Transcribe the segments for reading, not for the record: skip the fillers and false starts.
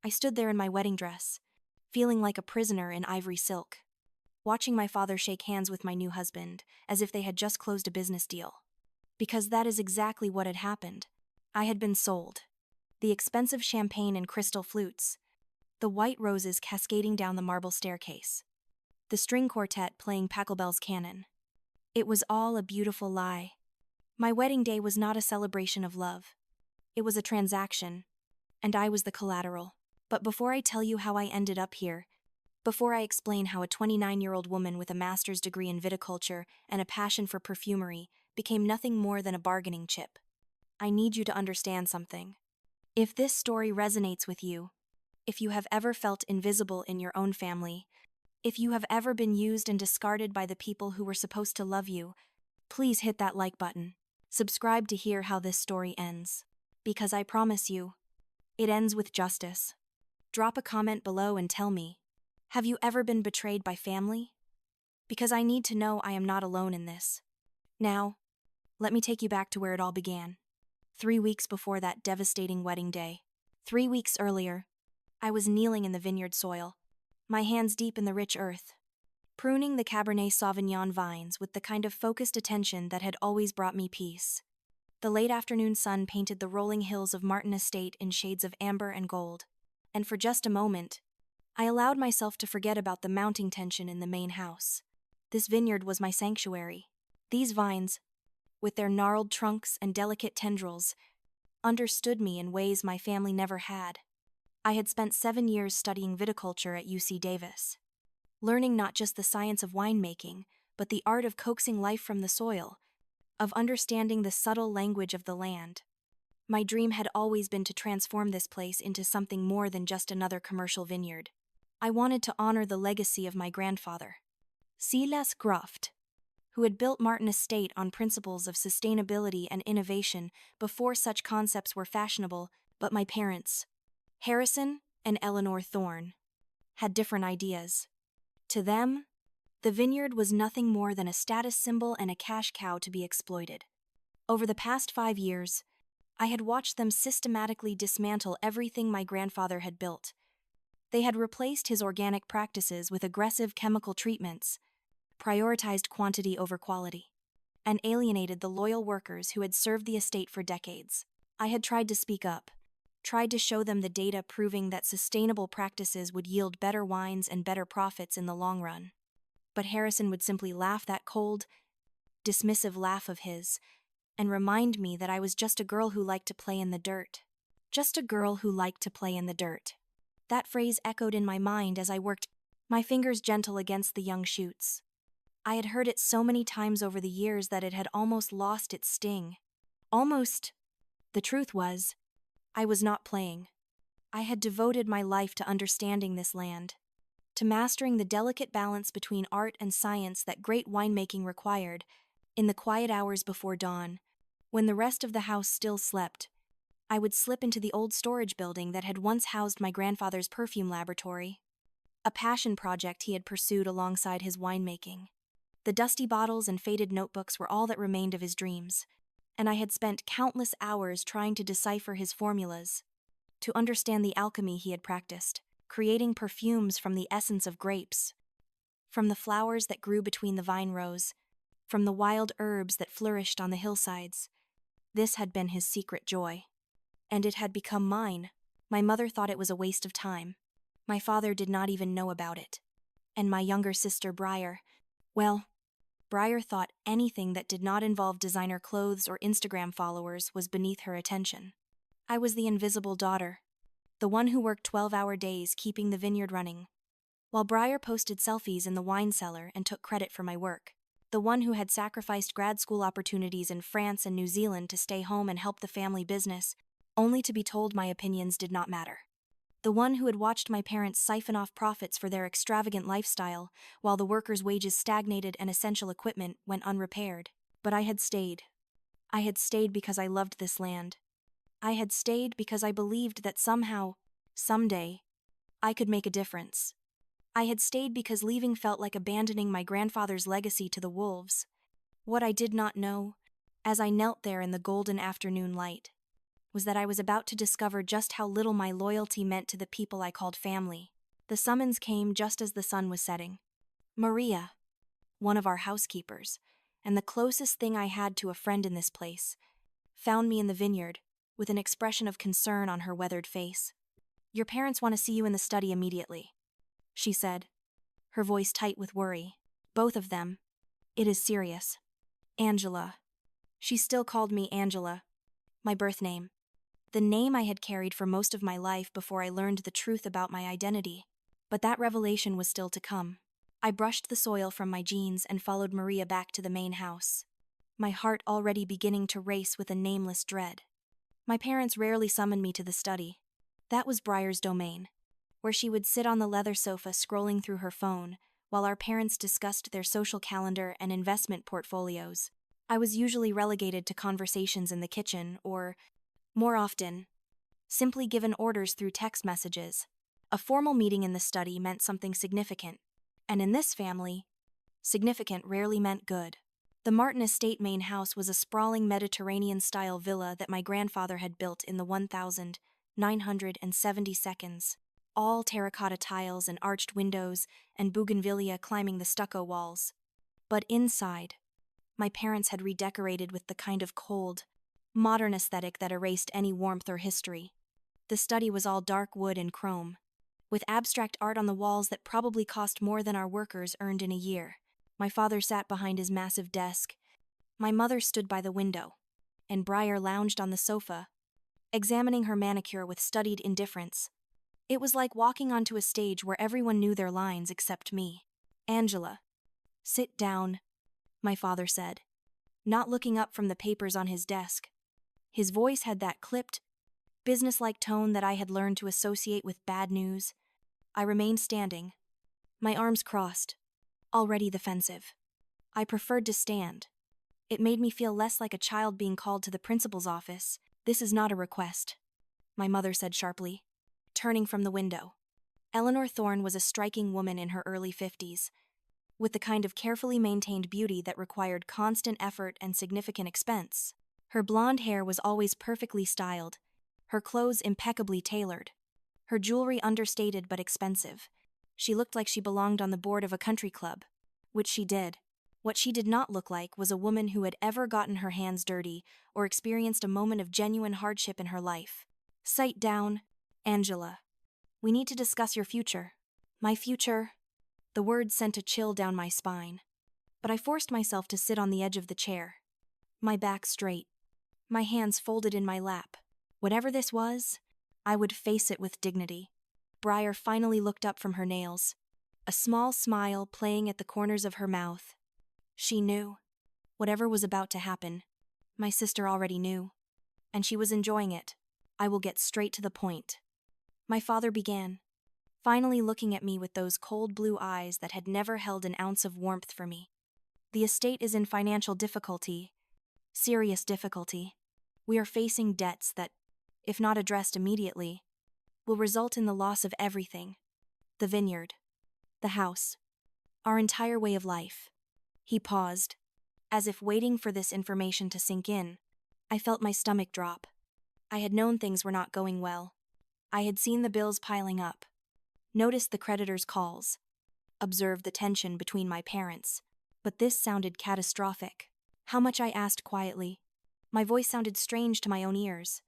I stood there in my wedding dress, feeling like a prisoner in ivory silk, watching my father shake hands with my new husband as if they had just closed a business deal. Because that is exactly what had happened. I had been sold. The expensive champagne and crystal flutes, the white roses cascading down the marble staircase, the string quartet playing Pachelbel's canon. It was all a beautiful lie. My wedding day was not a celebration of love. It was a transaction, and I was the collateral. But before I tell you how I ended up here, before I explain how a 29-year-old woman with a master's degree in viticulture and a passion for perfumery became nothing more than a bargaining chip, I need you to understand something. If this story resonates with you, if you have ever felt invisible in your own family, if you have ever been used and discarded by the people who were supposed to love you, please hit that like button. Subscribe to hear how this story ends. Because I promise you, it ends with justice. Drop a comment below and tell me, have you ever been betrayed by family? Because I need to know I am not alone in this. Now, let me take you back to where it all began. 3 weeks before that devastating wedding day. 3 weeks earlier, I was kneeling in the vineyard soil, my hands deep in the rich earth, pruning the Cabernet Sauvignon vines with the kind of focused attention that had always brought me peace. The late afternoon sun painted the rolling hills of Martin Estate in shades of amber and gold, and for just a moment, I allowed myself to forget about the mounting tension in the main house. This vineyard was my sanctuary. These vines, with their gnarled trunks and delicate tendrils, understood me in ways my family never had. I had spent 7 years studying viticulture at UC Davis, learning not just the science of winemaking, but the art of coaxing life from the soil, of understanding the subtle language of the land. My dream had always been to transform this place into something more than just another commercial vineyard. I wanted to honor the legacy of my grandfather, Silas Gruft, who had built Martin Estate on principles of sustainability and innovation before such concepts were fashionable, but my parents, Harrison and Eleanor Thorne, had different ideas. To them, the vineyard was nothing more than a status symbol and a cash cow to be exploited. Over the past 5 years, I had watched them systematically dismantle everything my grandfather had built. They had replaced his organic practices with aggressive chemical treatments, prioritized quantity over quality, and alienated the loyal workers who had served the estate for decades. I had tried to speak up, tried to show them the data proving that sustainable practices would yield better wines and better profits in the long run. But Harrison would simply laugh that cold, dismissive laugh of his, and remind me that I was just a girl who liked to play in the dirt. Just a girl who liked to play in the dirt. That phrase echoed in my mind as I worked, my fingers gentle against the young shoots. I had heard it so many times over the years that it had almost lost its sting. Almost. The truth was, I was not playing. I had devoted my life to understanding this land, to mastering the delicate balance between art and science that great winemaking required. In the quiet hours before dawn, when the rest of the house still slept, I would slip into the old storage building that had once housed my grandfather's perfume laboratory, a passion project he had pursued alongside his winemaking. The dusty bottles and faded notebooks were all that remained of his dreams, and I had spent countless hours trying to decipher his formulas, to understand the alchemy he had practiced, creating perfumes from the essence of grapes, from the flowers that grew between the vine rows, from the wild herbs that flourished on the hillsides. This had been his secret joy. And it had become mine. My mother thought it was a waste of time. My father did not even know about it. And my younger sister, Briar, well, Briar thought anything that did not involve designer clothes or Instagram followers was beneath her attention. I was the invisible daughter, the one who worked 12-hour days keeping the vineyard running, while Briar posted selfies in the wine cellar and took credit for my work. The one who had sacrificed grad school opportunities in France and New Zealand to stay home and help the family business, only to be told my opinions did not matter. The one who had watched my parents siphon off profits for their extravagant lifestyle, while the workers' wages stagnated and essential equipment went unrepaired. But I had stayed. I had stayed because I loved this land. I had stayed because I believed that somehow, someday, I could make a difference. I had stayed because leaving felt like abandoning my grandfather's legacy to the wolves. What I did not know, as I knelt there in the golden afternoon light, was that I was about to discover just how little my loyalty meant to the people I called family. The summons came just as the sun was setting. Maria, one of our housekeepers, and the closest thing I had to a friend in this place, found me in the vineyard, with an expression of concern on her weathered face. "Your parents want to see you in the study immediately," she said, her voice tight with worry. "Both of them. It is serious." Angela. She still called me Angela, my birth name. The name I had carried for most of my life before I learned the truth about my identity. But that revelation was still to come. I brushed the soil from my jeans and followed Maria back to the main house, my heart already beginning to race with a nameless dread. My parents rarely summoned me to the study. That was Briar's domain, where she would sit on the leather sofa scrolling through her phone, while our parents discussed their social calendar and investment portfolios. I was usually relegated to conversations in the kitchen or, more often, simply given orders through text messages. A formal meeting in the study meant something significant, and in this family, significant rarely meant good. The Martin Estate main house was a sprawling Mediterranean-style villa that my grandfather had built in the 1970s, all terracotta tiles and arched windows and bougainvillea climbing the stucco walls. But inside, my parents had redecorated with the kind of cold, modern aesthetic that erased any warmth or history. The study was all dark wood and chrome, with abstract art on the walls that probably cost more than our workers earned in a year. My father sat behind his massive desk. My mother stood by the window, and Briar lounged on the sofa, examining her manicure with studied indifference. It was like walking onto a stage where everyone knew their lines except me. "Angela, sit down," my father said, not looking up from the papers on his desk. His voice had that clipped, businesslike tone that I had learned to associate with bad news. I remained standing, my arms crossed, already defensive. I preferred to stand. It made me feel less like a child being called to the principal's office. "This is not a request," my mother said sharply, turning from the window. Eleanor Thorne was a striking woman in her early 50s, with the kind of carefully maintained beauty that required constant effort and significant expense. Her blonde hair was always perfectly styled, her clothes impeccably tailored, her jewelry understated but expensive. She looked like she belonged on the board of a country club, which she did. What she did not look like was a woman who had ever gotten her hands dirty or experienced a moment of genuine hardship in her life. "Sit down, Angela. We need to discuss your future." My future? The words sent a chill down my spine, but I forced myself to sit on the edge of the chair, my back straight, my hands folded in my lap. Whatever this was, I would face it with dignity. Briar finally looked up from her nails, a small smile playing at the corners of her mouth. She knew. Whatever was about to happen, my sister already knew, and she was enjoying it. "I will get straight to the point," my father began, finally looking at me with those cold blue eyes that had never held an ounce of warmth for me. "The estate is in financial difficulty, serious difficulty. We are facing debts that, if not addressed immediately, will result in the loss of everything: the vineyard, the house, our entire way of life." He paused, as if waiting for this information to sink in. I felt my stomach drop. I had known things were not going well. I had seen the bills piling up, noticed the creditors' calls, observed the tension between my parents, but this sounded catastrophic. "How much?" I asked quietly. My voice sounded strange to my own ears,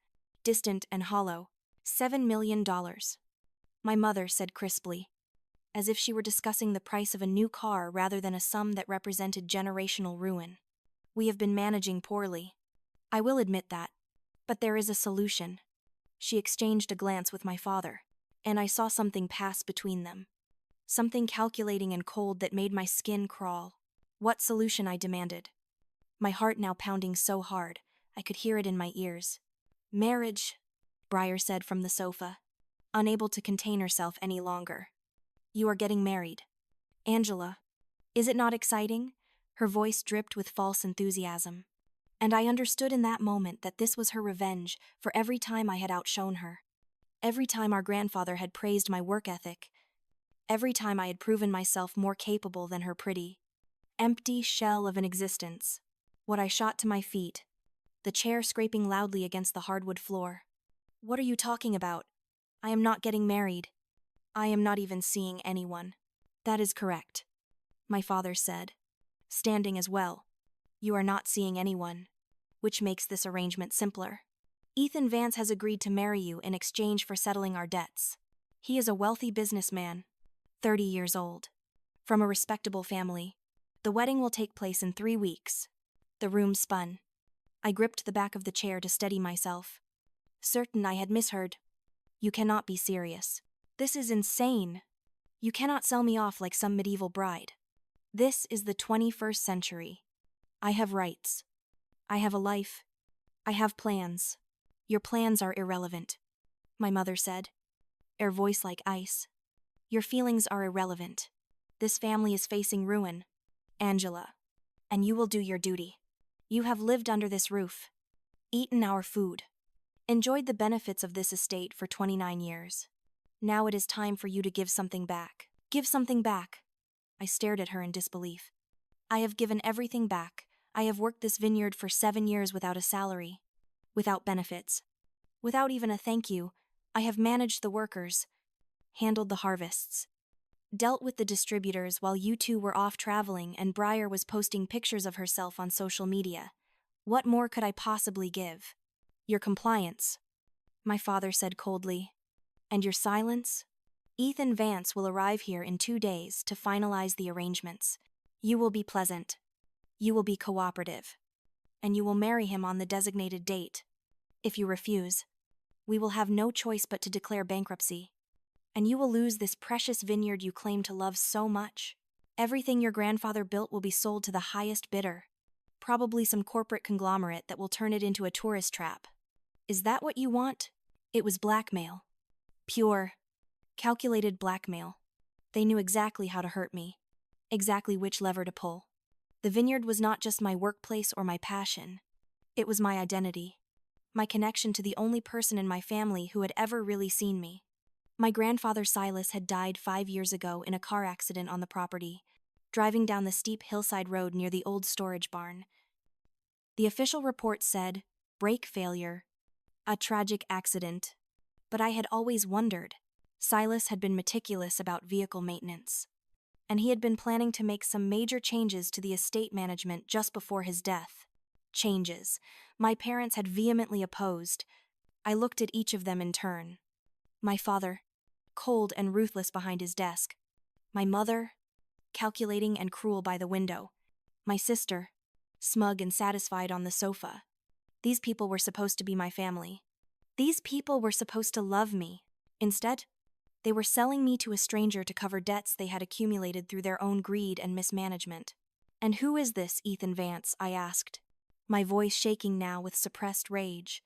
distant and hollow. $7 million, my mother said crisply, as if she were discussing the price of a new car rather than a sum that represented generational ruin. "We have been managing poorly. I will admit that. But there is a solution." She exchanged a glance with my father, and I saw something pass between them. Something calculating and cold that made my skin crawl. "What solution?" I demanded, my heart now pounding so hard I could hear it in my ears. "Marriage," Briar said from the sofa, unable to contain herself any longer. "You are getting married. Angela, is it not exciting?" Her voice dripped with false enthusiasm. And I understood in that moment that this was her revenge for every time I had outshone her. Every time our grandfather had praised my work ethic. Every time I had proven myself more capable than her pretty, empty shell of an existence. What I shot to my feet, the chair scraping loudly against the hardwood floor. "What are you talking about? I am not getting married. I am not even seeing anyone." "That is correct," my father said, standing as well. "You are not seeing anyone, which makes this arrangement simpler. Ethan Vance has agreed to marry you in exchange for settling our debts. He is a wealthy businessman, 30 years old, from a respectable family. The wedding will take place in 3 weeks." The room spun. I gripped the back of the chair to steady myself, certain I had misheard. "You cannot be serious. This is insane. You cannot sell me off like some medieval bride. This is the 21st century. I have rights. I have a life. I have plans." "Your plans are irrelevant," my mother said, her voice like ice. "Your feelings are irrelevant. This family is facing ruin, Angela, and you will do your duty. You have lived under this roof, eaten our food, enjoyed the benefits of this estate for 29 years. Now it is time for you to give something back." "Give something back?" I stared at her in disbelief. "I have given everything back. I have worked this vineyard for 7 years without a salary, without benefits, without even a thank you. I have managed the workers, handled the harvests, dealt with the distributors while you two were off traveling and Briar was posting pictures of herself on social media. What more could I possibly give?" "Your compliance," my father said coldly. "And your silence? Ethan Vance will arrive here in 2 days to finalize the arrangements. You will be pleasant. You will be cooperative. And you will marry him on the designated date. If you refuse, we will have no choice but to declare bankruptcy. And you will lose this precious vineyard you claim to love so much. Everything your grandfather built will be sold to the highest bidder, probably some corporate conglomerate that will turn it into a tourist trap. Is that what you want?" It was blackmail. Pure, calculated blackmail. They knew exactly how to hurt me, exactly which lever to pull. The vineyard was not just my workplace or my passion. It was my identity, my connection to the only person in my family who had ever really seen me. My grandfather Silas had died 5 years ago in a car accident on the property, driving down the steep hillside road near the old storage barn. The official report said, brake failure, a tragic accident. But I had always wondered. Silas had been meticulous about vehicle maintenance, and he had been planning to make some major changes to the estate management just before his death. Changes my parents had vehemently opposed. I looked at each of them in turn. My father, cold and ruthless behind his desk. My mother, calculating and cruel by the window. My sister, smug and satisfied on the sofa. These people were supposed to be my family. These people were supposed to love me. Instead, they were selling me to a stranger to cover debts they had accumulated through their own greed and mismanagement. "And who is this Ethan Vance?" I asked, my voice shaking now with suppressed rage.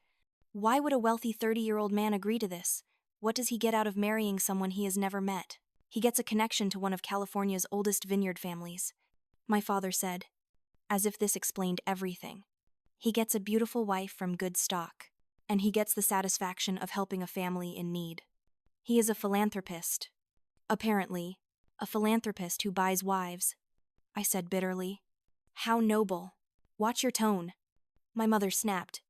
"Why would a wealthy 30-year-old man agree to this? What does he get out of marrying someone he has never met?" "He gets a connection to one of California's oldest vineyard families," my father said, as if this explained everything. "He gets a beautiful wife from good stock, and he gets the satisfaction of helping a family in need. He is a philanthropist. Apparently, a philanthropist who buys wives," I said bitterly. "How noble. Watch your tone," my mother snapped.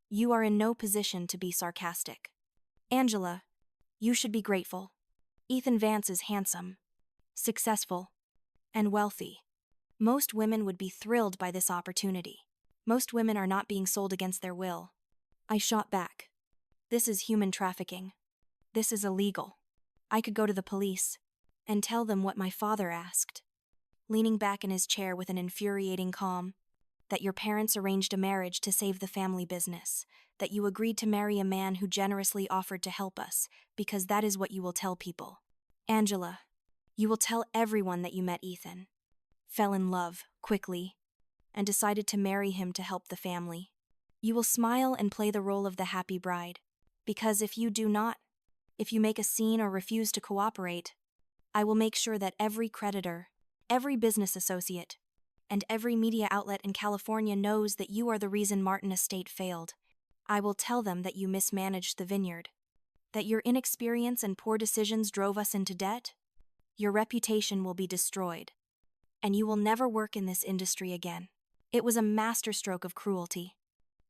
"You are in no position to be sarcastic. Angela, you should be grateful. Ethan Vance is handsome, successful, and wealthy. Most women would be thrilled by this opportunity. Most women are not being sold against their will." I shot back. "This is human trafficking. This is illegal. I could go to the police and tell them what my father asked," leaning back in his chair with an infuriating calm, "that your parents arranged a marriage to save the family business, that you agreed to marry a man who generously offered to help us, because that is what you will tell people. Angela, you will tell everyone that you met Ethan, fell in love quickly, and decided to marry him to help the family. You will smile and play the role of the happy bride, because if you do not, if you make a scene or refuse to cooperate, I will make sure that every creditor, every business associate, and every media outlet in California knows that you are the reason Martin Estate failed. I will tell them that you mismanaged the vineyard, that your inexperience and poor decisions drove us into debt. Your reputation will be destroyed, and you will never work in this industry again." It was a masterstroke of cruelty.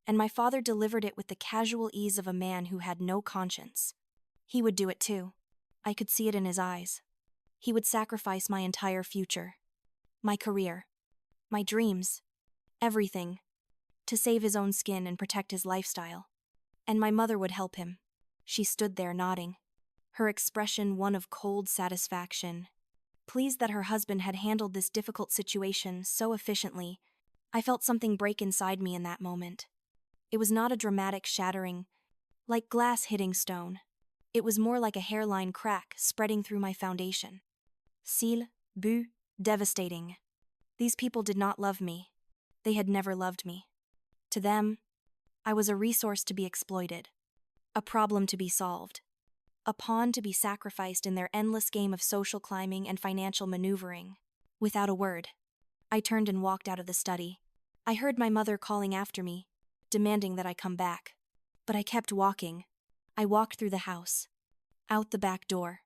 and my father delivered it with the casual ease of a man who had no conscience. He would do it too. I could see it in his eyes. He would sacrifice my entire future, my career, my dreams, everything, to save his own skin and protect his lifestyle. And my mother would help him. She stood there nodding, her expression one of cold satisfaction. Pleased that her husband had handled this difficult situation so efficiently, I felt something break inside me in that moment. It was not a dramatic shattering, like glass hitting stone. It was more like a hairline crack spreading through my foundation. Ciel, bu, devastating. These people did not love me. They had never loved me. To them, I was a resource to be exploited, a problem to be solved, a pawn to be sacrificed in their endless game of social climbing and financial maneuvering. Without a word, I turned and walked out of the study. I heard my mother calling after me, demanding that I come back. But I kept walking. I walked through the house, out the back door,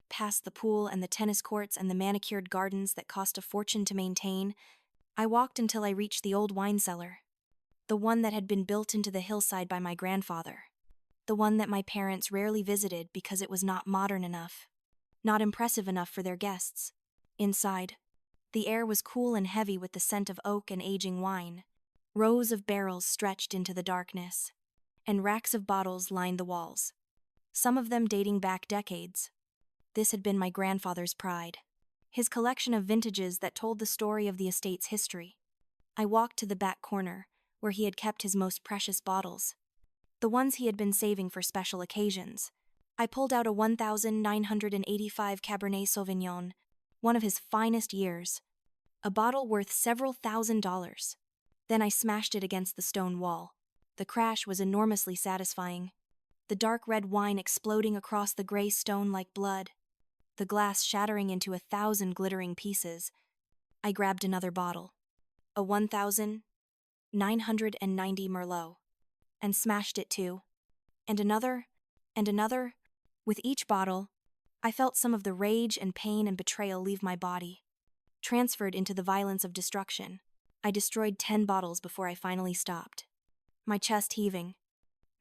past the pool and the tennis courts and the manicured gardens that cost a fortune to maintain. I walked until I reached the old wine cellar, the one that had been built into the hillside by my grandfather, the one that my parents rarely visited because it was not modern enough, not impressive enough for their guests. Inside, the air was cool and heavy with the scent of oak and aging wine. Rows of barrels stretched into the darkness, and racks of bottles lined the walls, some of them dating back decades. This had been my grandfather's pride, his collection of vintages that told the story of the estate's history. I walked to the back corner, where he had kept his most precious bottles, the ones he had been saving for special occasions. I pulled out a 1985 Cabernet Sauvignon, one of his finest years, a bottle worth several $1,000s. Then I smashed it against the stone wall. The crash was enormously satisfying, the dark red wine exploding across the gray stone like blood, the glass shattering into 1,000 glittering pieces. I grabbed another bottle, a 1990 Merlot, and smashed it too. And another, and another. With each bottle, I felt some of the rage and pain and betrayal leave my body, transferred into the violence of destruction. I destroyed 10 bottles before I finally stopped, my chest heaving,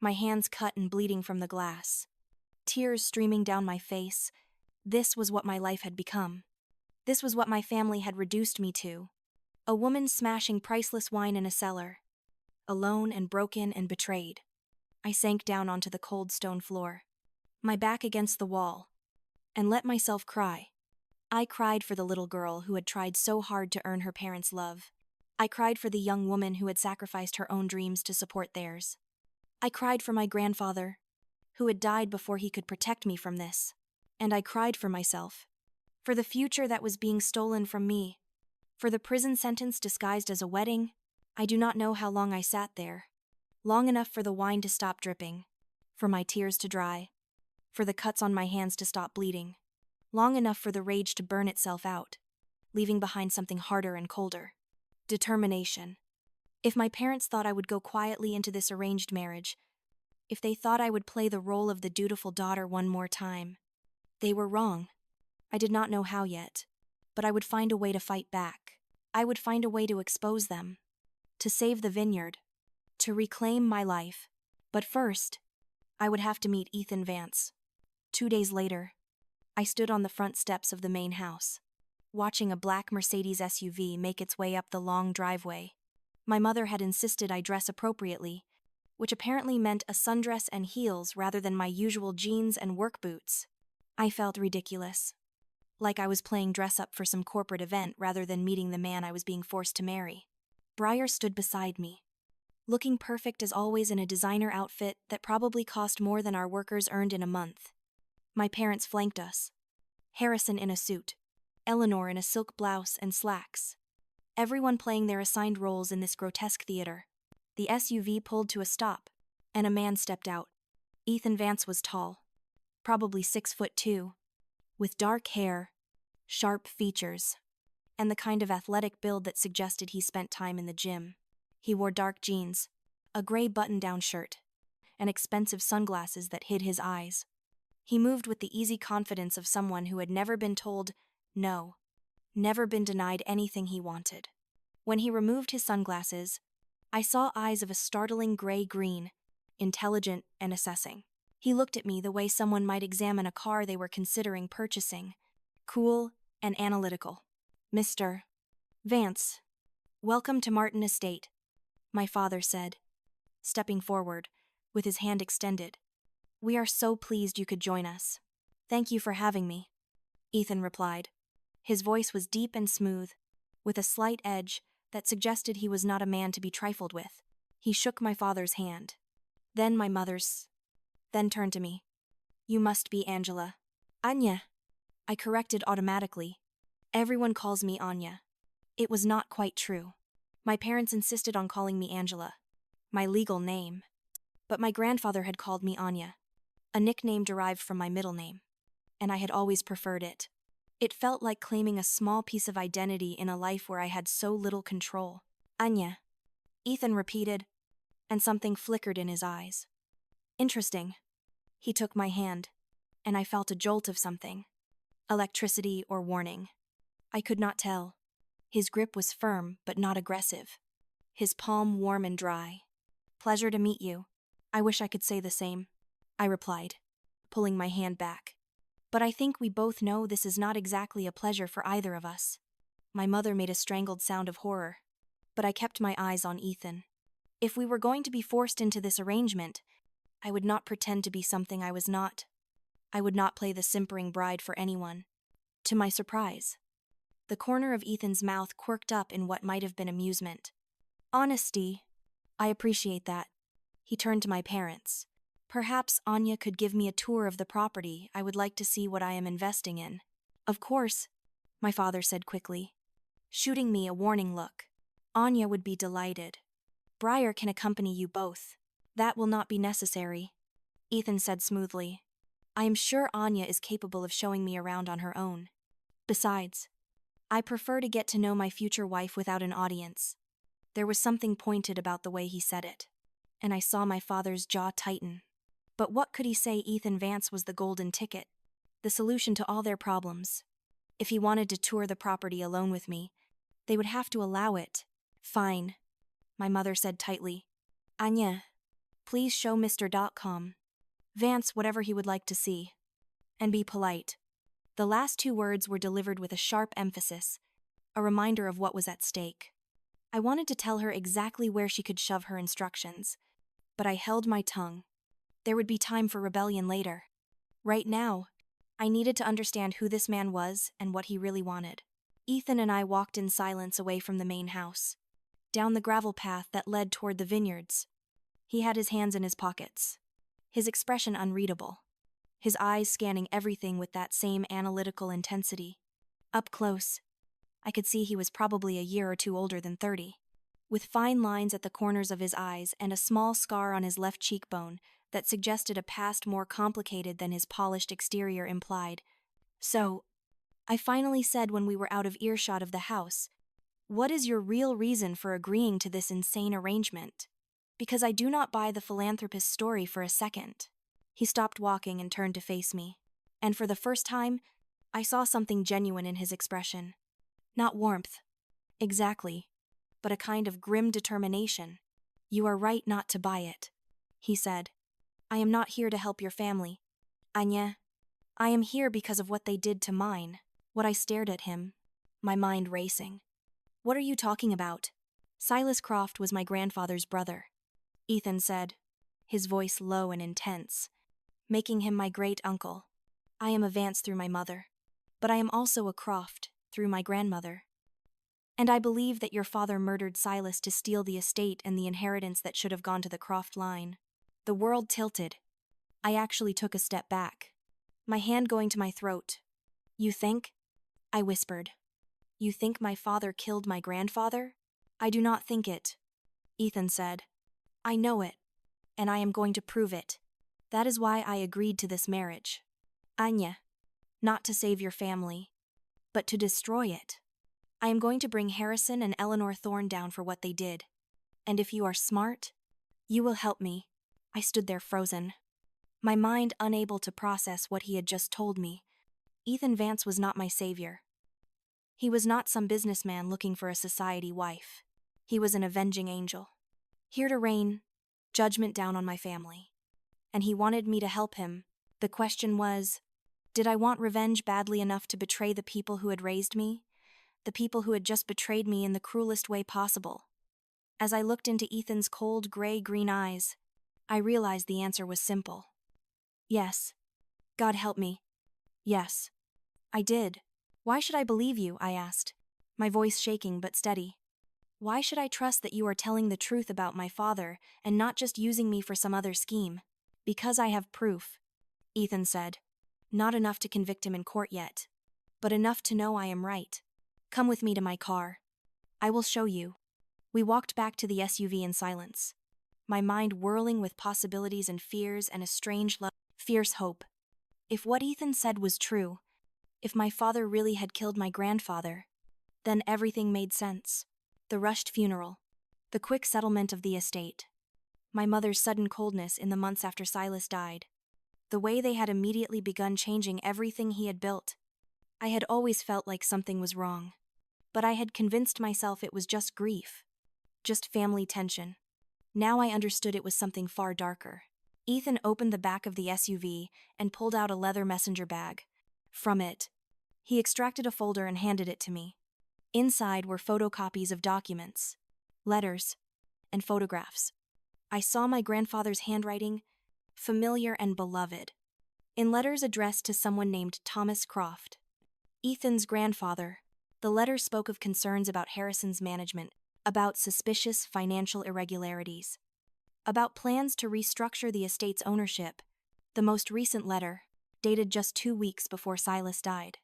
my hands cut and bleeding from the glass, tears streaming down my face. This was what my life had become. This was what my family had reduced me to. A woman smashing priceless wine in a cellar, alone and broken and betrayed. I sank down onto the cold stone floor, my back against the wall, and let myself cry. I cried for the little girl who had tried so hard to earn her parents' love. I cried for the young woman who had sacrificed her own dreams to support theirs. I cried for my grandfather, who had died before he could protect me from this. And I cried for myself, for the future that was being stolen from me, for the prison sentence disguised as a wedding. I do not know how long I sat there, long enough for the wine to stop dripping, for my tears to dry, for the cuts on my hands to stop bleeding, long enough for the rage to burn itself out, leaving behind something harder and colder. Determination. If my parents thought I would go quietly into this arranged marriage, if they thought I would play the role of the dutiful daughter one more time, they were wrong. I did not know how yet, but I would find a way to fight back. I would find a way to expose them, to save the vineyard, to reclaim my life. But first, I would have to meet Ethan Vance. 2 days later, I stood on the front steps of the main house, watching a black Mercedes SUV make its way up the long driveway. My mother had insisted I dress appropriately, which apparently meant a sundress and heels rather than my usual jeans and work boots. I felt ridiculous, like I was playing dress-up for some corporate event rather than meeting the man I was being forced to marry. Breyer stood beside me, looking perfect as always in a designer outfit that probably cost more than our workers earned in a month. My parents flanked us, Harrison in a suit, Eleanor in a silk blouse and slacks, everyone playing their assigned roles in this grotesque theater. The SUV pulled to a stop, and a man stepped out. Ethan Vance was tall, probably 6'2", with dark hair, sharp features, and the kind of athletic build that suggested he spent time in the gym. He wore dark jeans, a gray button-down shirt, and expensive sunglasses that hid his eyes. He moved with the easy confidence of someone who had never been told no, never been denied anything he wanted. When he removed his sunglasses, I saw eyes of a startling gray-green, intelligent and assessing. He looked at me the way someone might examine a car they were considering purchasing, cool and analytical. "Mr. Vance, welcome to Martin Estate," my father said, stepping forward, with his hand extended. "We are so pleased you could join us." "Thank you for having me," Ethan replied. His voice was deep and smooth, with a slight edge that suggested he was not a man to be trifled with. He shook my father's hand, then my mother's, then turned to me. "You must be Angela." "Anya," I corrected automatically. Everyone calls me Anya. It was not quite true. My parents insisted on calling me Angela, my legal name. But my grandfather had called me Anya, a nickname derived from my middle name, and I had always preferred it. It felt like claiming a small piece of identity in a life where I had so little control. "Anya," Ethan repeated, and something flickered in his eyes. "Interesting." He took my hand, and I felt a jolt of something. Electricity or warning. I could not tell. His grip was firm but not aggressive. His palm warm and dry. "Pleasure to meet you." "I wish I could say the same," I replied, pulling my hand back. "But I think we both know this is not exactly a pleasure for either of us." My mother made a strangled sound of horror, but I kept my eyes on Ethan. If we were going to be forced into this arrangement, I would not pretend to be something I was not. I would not play the simpering bride for anyone. To my surprise, the corner of Ethan's mouth quirked up in what might have been amusement. "Honesty. I appreciate that." He turned to my parents. "Perhaps Anya could give me a tour of the property. I would like to see what I am investing in." "Of course," my father said quickly, shooting me a warning look. "Anya would be delighted. Briar can accompany you both." "That will not be necessary," Ethan said smoothly. "I am sure Anya is capable of showing me around on her own. Besides, I prefer to get to know my future wife without an audience." There was something pointed about the way he said it, and I saw my father's jaw tighten. But what could he say? Ethan Vance was the golden ticket, the solution to all their problems. If he wanted to tour the property alone with me, they would have to allow it. "Fine," my mother said tightly. "Anya, please show Mr. Vance whatever he would like to see. And be polite." The last two words were delivered with a sharp emphasis, a reminder of what was at stake. I wanted to tell her exactly where she could shove her instructions, but I held my tongue. There would be time for rebellion later. Right now, I needed to understand who this man was and what he really wanted. Ethan and I walked in silence away from the main house, down the gravel path that led toward the vineyards. He had his hands in his pockets, his expression unreadable, his eyes scanning everything with that same analytical intensity. Up close, I could see he was probably a year or two older than 30, with fine lines at the corners of his eyes and a small scar on his left cheekbone that suggested a past more complicated than his polished exterior implied. "So," I finally said when we were out of earshot of the house, "what is your real reason for agreeing to this insane arrangement? Because I do not buy the philanthropist's story for a second." He stopped walking and turned to face me, and for the first time, I saw something genuine in his expression. Not warmth, exactly, but a kind of grim determination. "You are right not to buy it," he said. "I am not here to help your family, Anya. I am here because of what they did to mine." What I stared at him, my mind racing. "What are you talking about?" "Silas Croft was my grandfather's brother," Ethan said, his voice low and intense, "making him my great-uncle. I am a Vance through my mother, but I am also a Croft through my grandmother. And I believe that your father murdered Silas to steal the estate and the inheritance that should have gone to the Croft line." The world tilted. I actually took a step back, my hand going to my throat. "You think?" I whispered. "You think my father killed my grandfather?" "I do not think it," Ethan said. "I know it, and I am going to prove it. That is why I agreed to this marriage. Anya, not to save your family, but to destroy it. I am going to bring Harrison and Eleanor Thorne down for what they did. And if you are smart, you will help me." I stood there frozen, my mind unable to process what he had just told me. Ethan Vance was not my savior. He was not some businessman looking for a society wife. He was an avenging angel. here to rain judgment down on my family. And he wanted me to help him. The question was, did I want revenge badly enough to betray the people who had raised me? The people who had just betrayed me in the cruelest way possible? As I looked into Ethan's cold, gray-green eyes, I realized the answer was simple. Yes. God help me. Yes. I did. Why should I believe you? I asked, my voice shaking but steady. Why should I trust that you are telling the truth about my father and not just using me for some other scheme? Because I have proof, Ethan said. Not enough to convict him in court yet, but enough to know I am right. Come with me to my car. I will show you. We walked back to the SUV in silence, my mind whirling with possibilities and fears and a strange, fierce hope. If what Ethan said was true, if my father really had killed my grandfather, then everything made sense. The rushed funeral, the quick settlement of the estate, my mother's sudden coldness in the months after Silas died, the way they had immediately begun changing everything he had built. I had always felt like something was wrong, but I had convinced myself it was just grief, just family tension. Now I understood it was something far darker. Ethan opened the back of the SUV and pulled out a leather messenger bag. From it, he extracted a folder and handed it to me. Inside were photocopies of documents, letters, and photographs. I saw my grandfather's handwriting, familiar and beloved, in letters addressed to someone named Thomas Croft, Ethan's grandfather. The letters spoke of concerns about Harrison's management, about suspicious financial irregularities, about plans to restructure the estate's ownership. The most recent letter, dated just 2 weeks before Silas died,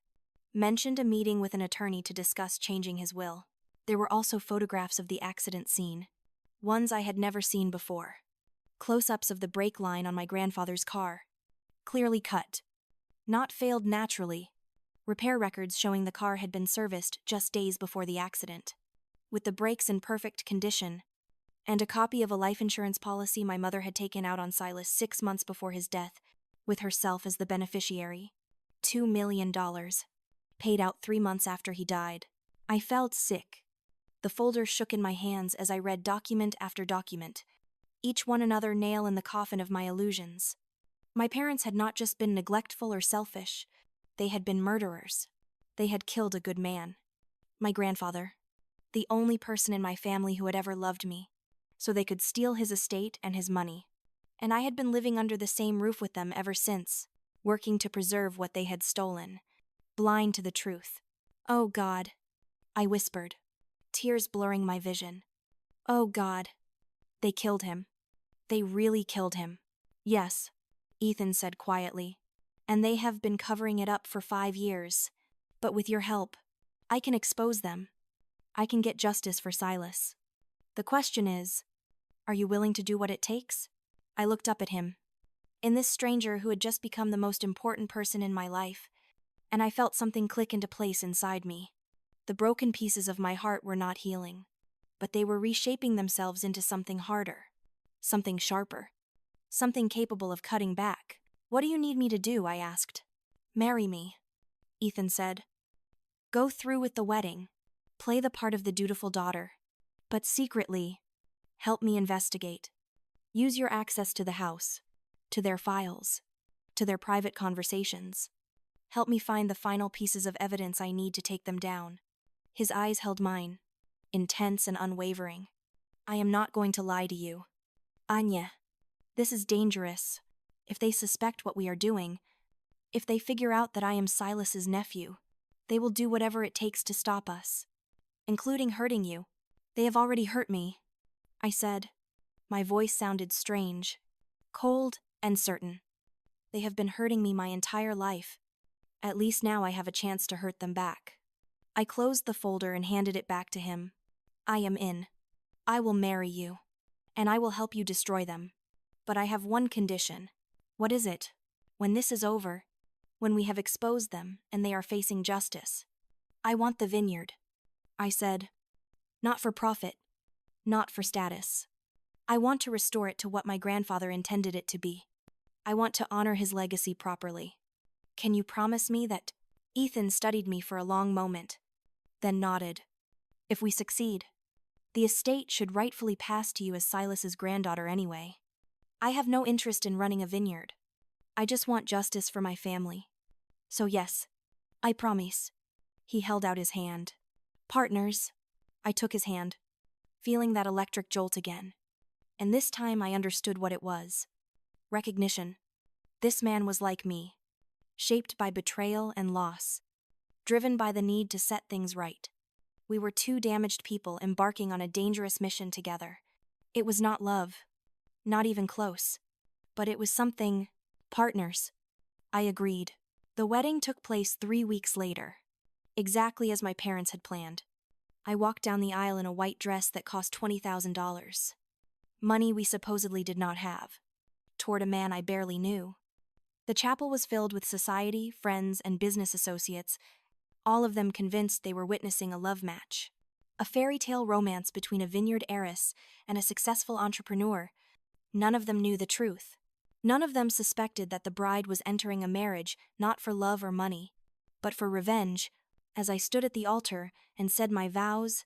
mentioned a meeting with an attorney to discuss changing his will. There were also photographs of the accident scene, ones I had never seen before. Close-ups of the brake line on my grandfather's car, clearly cut. Not failed naturally. Repair records showing the car had been serviced just days before the accident, with the brakes in perfect condition, and a copy of a life insurance policy my mother had taken out on Silas 6 months before his death, with herself as the beneficiary. $2 million. Paid out 3 months after he died. I felt sick. The folder shook in my hands as I read document after document, each one another nail in the coffin of my illusions. My parents had not just been neglectful or selfish, they had been murderers. They had killed a good man. My grandfather, the only person in my family who had ever loved me, so they could steal his estate and his money. And I had been living under the same roof with them ever since, working to preserve what they had stolen, blind to the truth. Oh God, I whispered, tears blurring my vision. Oh God, they killed him. They really killed him. Yes, Ethan said quietly, and they have been covering it up for 5 years. But with your help, I can expose them. I can get justice for Silas. The question is, are you willing to do what it takes? I looked up at him, in this stranger who had just become the most important person in my life, and I felt something click into place inside me. The broken pieces of my heart were not healing, but they were reshaping themselves into something harder, something sharper, something capable of cutting back. What do you need me to do? I asked. Marry me, Ethan said. Go through with the wedding, play the part of the dutiful daughter, but secretly, help me investigate. Use your access to the house, to their files, to their private conversations. Help me find the final pieces of evidence I need to take them down. His eyes held mine, intense and unwavering. I am not going to lie to you. Anya, this is dangerous. If they suspect what we are doing, if they figure out that I am Silas's nephew, they will do whatever it takes to stop us, including hurting you. They have already hurt me, I said. My voice sounded strange, cold and certain. They have been hurting me my entire life. At least now I have a chance to hurt them back. I closed the folder and handed it back to him. I am in. I will marry you, and I will help you destroy them. But I have one condition. What is it? When this is over, when we have exposed them and they are facing justice, I want the vineyard, I said. Not for profit, not for status. I want to restore it to what my grandfather intended it to be. I want to honor his legacy properly. Can you promise me that? Ethan studied me for a long moment, then nodded. If we succeed, The estate should rightfully pass to you as Silas's granddaughter anyway. I have no interest in running a vineyard. I just want justice for my family. So yes, I promise. He held out his hand. Partners. I took his hand, feeling that electric jolt again. And this time I understood what it was. Recognition. This man was like me, shaped by betrayal and loss, driven by the need to set things right. We were two damaged people embarking on a dangerous mission together. It was not love, not even close, but it was something. Partners. I agreed. The wedding took place 3 weeks later, exactly as my parents had planned. I walked down the aisle in a white dress that cost $20,000. Money we supposedly did not have, toward a man I barely knew. The chapel was filled with society, friends, and business associates, all of them convinced they were witnessing a love match. A fairy tale romance between a vineyard heiress and a successful entrepreneur. None of them knew the truth. None of them suspected that the bride was entering a marriage not for love or money, but for revenge. As I stood at the altar and said my vows,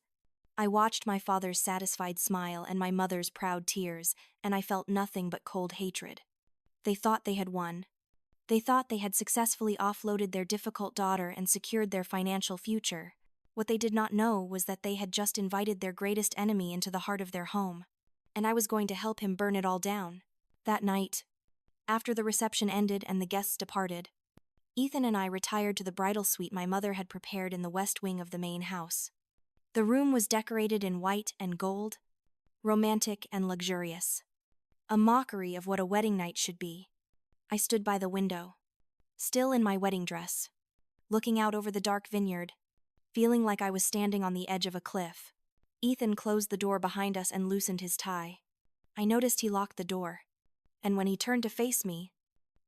I watched my father's satisfied smile and my mother's proud tears, and I felt nothing but cold hatred. They thought they had won. They thought they had successfully offloaded their difficult daughter and secured their financial future. What they did not know was that they had just invited their greatest enemy into the heart of their home, and I was going to help him burn it all down. That night, after the reception ended and the guests departed, Ethan and I retired to the bridal suite my mother had prepared in the west wing of the main house. The room was decorated in white and gold, romantic and luxurious. A mockery of what a wedding night should be. I stood by the window, still in my wedding dress, looking out over the dark vineyard, feeling like I was standing on the edge of a cliff. Ethan closed the door behind us and loosened his tie. I noticed he locked the door, and when he turned to face me,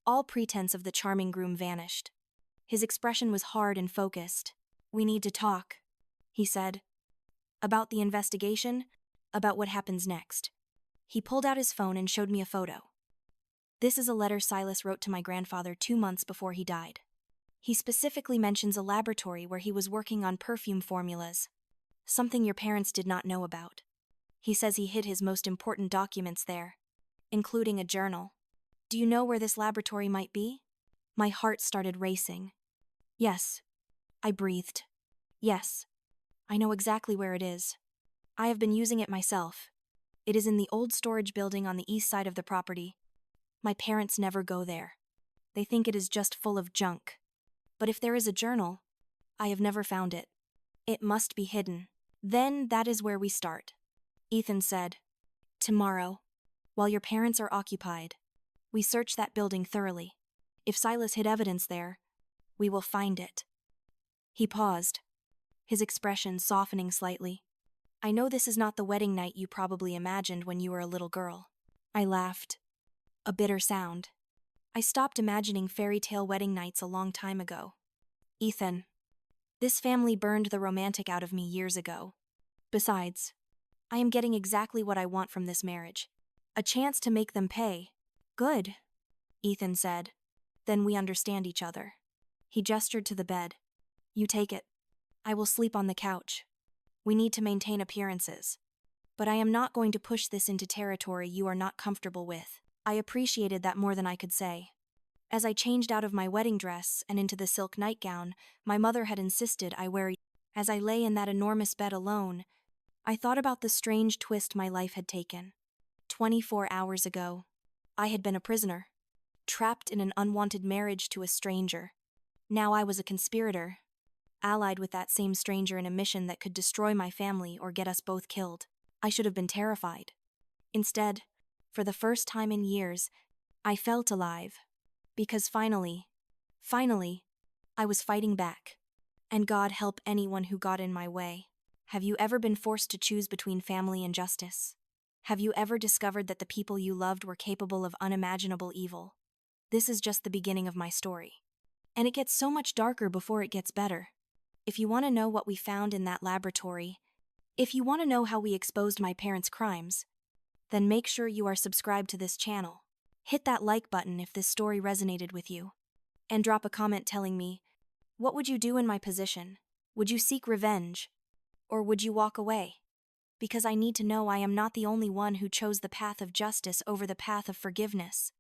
all pretense of the charming groom vanished. His expression was hard and focused. "We need to talk," he said. "About the investigation, about what happens next." He pulled out his phone and showed me a photo. This is a letter Silas wrote to my grandfather 2 months before he died. He specifically mentions a laboratory where he was working on perfume formulas, something your parents did not know about. He says he hid his most important documents there, including a journal. Do you know where this laboratory might be? My heart started racing. Yes, I breathed. Yes, I know exactly where it is. I have been using it myself. It is in the old storage building on the east side of the property. My parents never go there. They think it is just full of junk. But if there is a journal, I have never found it. It must be hidden. Then that is where we start. Ethan said, "Tomorrow, while your parents are occupied, we search that building thoroughly. If Silas hid evidence there, we will find it." He paused, his expression softening slightly. "I know this is not the wedding night you probably imagined when you were a little girl." I laughed. A bitter sound. I stopped imagining fairy tale wedding nights a long time ago. "Ethan, this family burned the romantic out of me years ago. Besides, I am getting exactly what I want from this marriage. A chance to make them pay." "Good," Ethan said. "Then we understand each other." He gestured to the bed. "You take it. I will sleep on the couch. We need to maintain appearances. But I am not going to push this into territory you are not comfortable with." I appreciated that more than I could say. As I changed out of my wedding dress and into the silk nightgown my mother had insisted I wear. As I lay in that enormous bed alone, I thought about the strange twist my life had taken. 24 hours ago, I had been a prisoner, trapped in an unwanted marriage to a stranger. Now I was a conspirator, allied with that same stranger in a mission that could destroy my family or get us both killed. I should have been terrified. Instead, for the first time in years, I felt alive. Because finally, I was fighting back. And God help anyone who got in my way. Have you ever been forced to choose between family and justice? Have you ever discovered that the people you loved were capable of unimaginable evil? This is just the beginning of my story. And it gets so much darker before it gets better. If you want to know what we found in that laboratory, if you want to know how we exposed my parents' crimes, then make sure you are subscribed to this channel. Hit that like button if this story resonated with you. And drop a comment telling me, what would you do in my position? Would you seek revenge? Or would you walk away? because I need to know I am not the only one who chose the path of justice over the path of forgiveness.